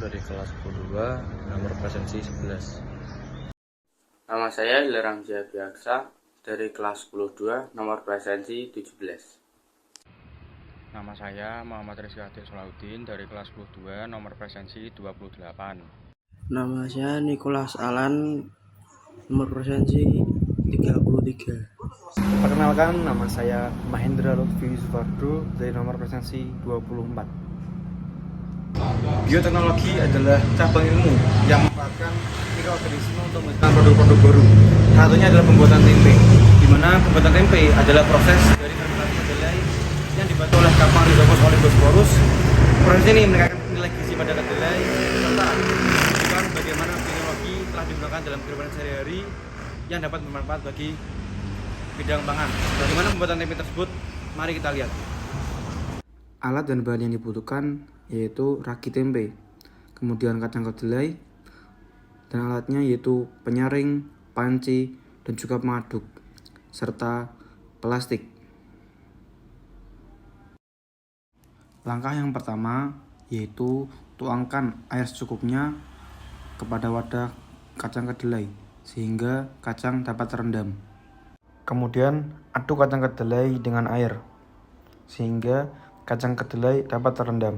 dari kelas 22, nomor presensi 11. Nama saya Hilarang Biaksa dari kelas 22, nomor presensi 17. Nama saya Muhammad Rizky Salahuddin dari kelas 22, nomor presensi 28. Nama saya Nicholas Alan, nomor presensi 33. Perkenalkan, nama saya Mahendra Lutfi Supardo dari nomor presensi 24. Bioteknologi adalah cabang ilmu yang memanfaatkan mikroorganisme untuk menghasilkan produk-produk baru. Salah satunya adalah pembuatan tempe, di mana pembuatan tempe adalah proses dari fermentasi kedelai yang dibantu oleh kapang Rhizopus oligosporus. Proses ini meningkatkan nilai gizi pada kedelai serta menunjukkan bagaimana teknologi telah digunakan dalam kehidupan sehari-hari yang dapat bermanfaat bagi bidang pangan. Bagaimana pembuatan tempe tersebut? Mari kita lihat. Alat dan bahan yang dibutuhkan yaitu ragi tempe, kemudian kacang kedelai, dan alatnya yaitu penyaring, panci, dan juga pengaduk, serta plastik. Langkah yang pertama yaitu tuangkan air secukupnya kepada wadah kacang kedelai sehingga kacang dapat terendam. Kemudian aduk kacang kedelai dengan air sehingga kacang kedelai dapat terendam.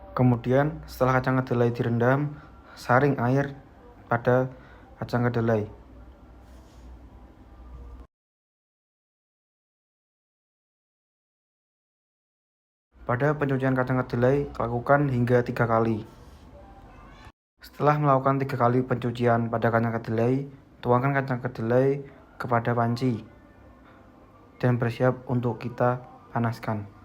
Kemudian setelah kacang kedelai direndam, saring air pada kacang kedelai. Pada pencucian kacang kedelai, lakukan hingga 3 kali. Setelah melakukan 3 kali pencucian pada kacang kedelai, tuangkan kacang kedelai kepada panci dan bersiap untuk kita panaskan.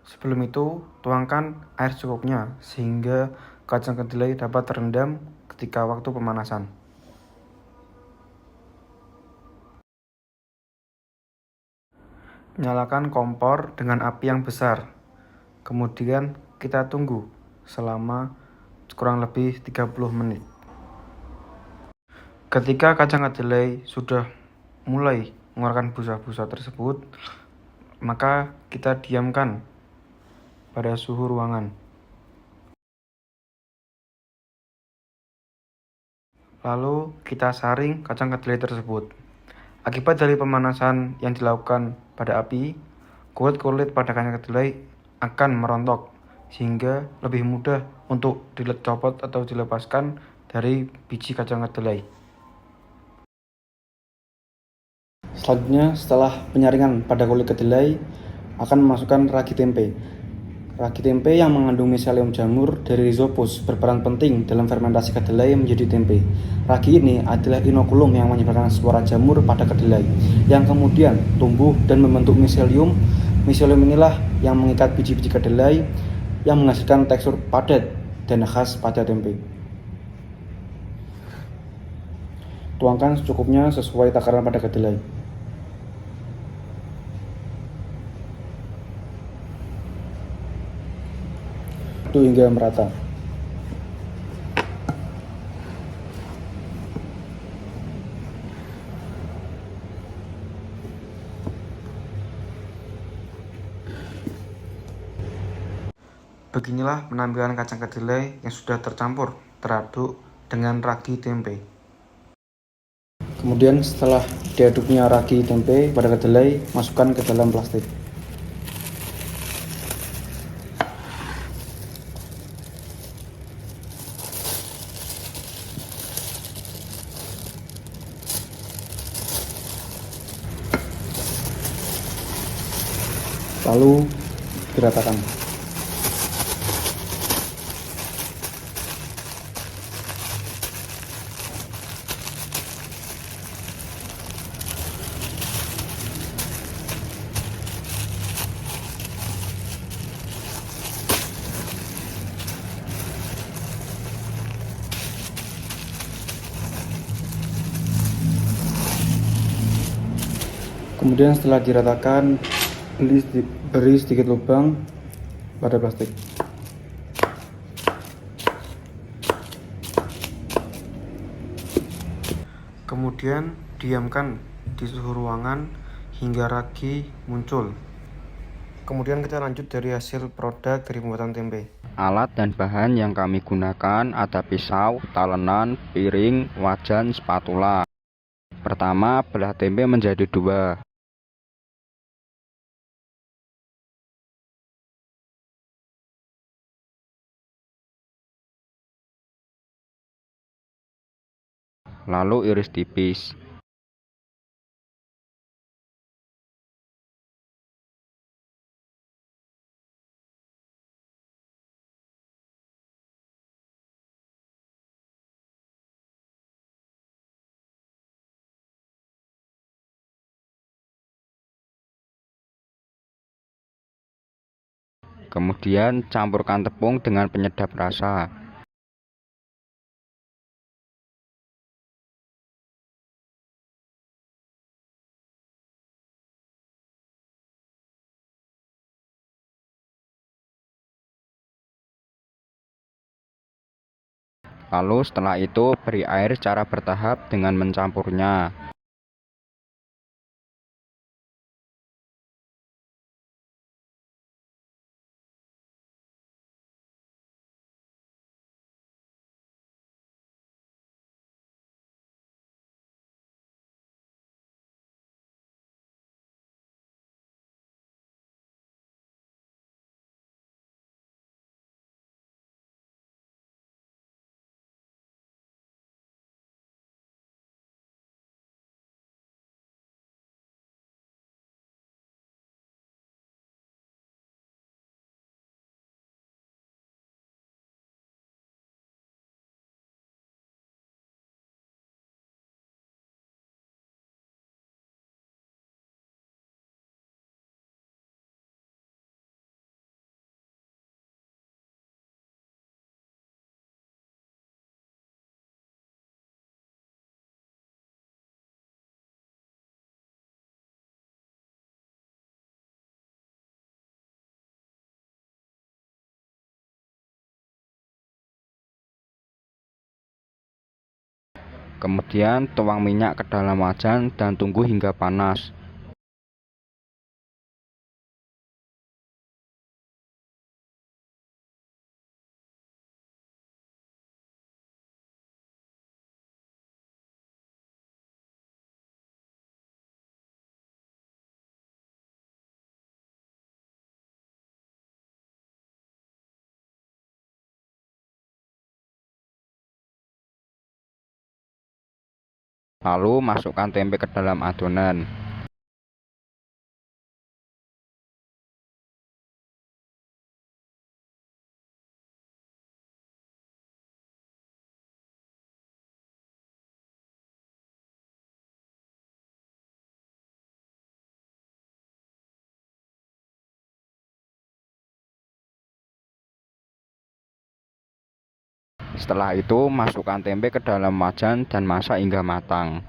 Sebelum itu, tuangkan air secukupnya sehingga kacang kedelai dapat terendam ketika waktu pemanasan. Nyalakan kompor dengan api yang besar. Kemudian kita tunggu selama kurang lebih 30 menit. Ketika kacang kedelai sudah mulai mengeluarkan busa-busa tersebut, maka kita diamkan pada suhu ruangan. Lalu kita saring kacang kedelai tersebut. Akibat dari pemanasan yang dilakukan pada api, kulit pada kacang kedelai akan merontok sehingga lebih mudah untuk dicopot atau dilepaskan dari biji kacang kedelai. Selanjutnya, setelah penyaringan pada kulit kedelai, akan memasukkan ragi tempe. Ragi tempe yang mengandung miselium jamur dari Rhizopus berperan penting dalam fermentasi kedelai menjadi tempe. Ragi ini adalah inokulum yang menyebarkan spora jamur pada kedelai, yang kemudian tumbuh dan membentuk miselium. Miselium inilah yang mengikat biji-biji kedelai, yang menghasilkan tekstur padat dan khas pada tempe. Tuangkan secukupnya sesuai takaran pada kedelai. Hingga merata. Beginilah penampilan kacang kedelai yang sudah tercampur teraduk dengan ragi tempe. Kemudian setelah diaduknya ragi tempe pada kedelai, masukkan ke dalam plastik. Lalu diratakan. Kemudian setelah diratakan, beri sedikit lubang pada plastik. Kemudian diamkan di suhu ruangan hingga ragi muncul. Kemudian kita lanjut dari hasil produk dari pembuatan tempe. Alat dan bahan yang kami gunakan ada pisau, talenan, piring, wajan, spatula. Pertama, belah tempe menjadi 2. Lalu iris tipis. Kemudian campurkan tepung dengan penyedap rasa. Lalu setelah itu beri air secara bertahap dengan mencampurnya. Kemudian tuang minyak ke dalam wajan dan tunggu hingga panas. Lalu masukkan tempe ke dalam adonan. Setelah itu masukkan tempe ke dalam wajan dan masak hingga matang.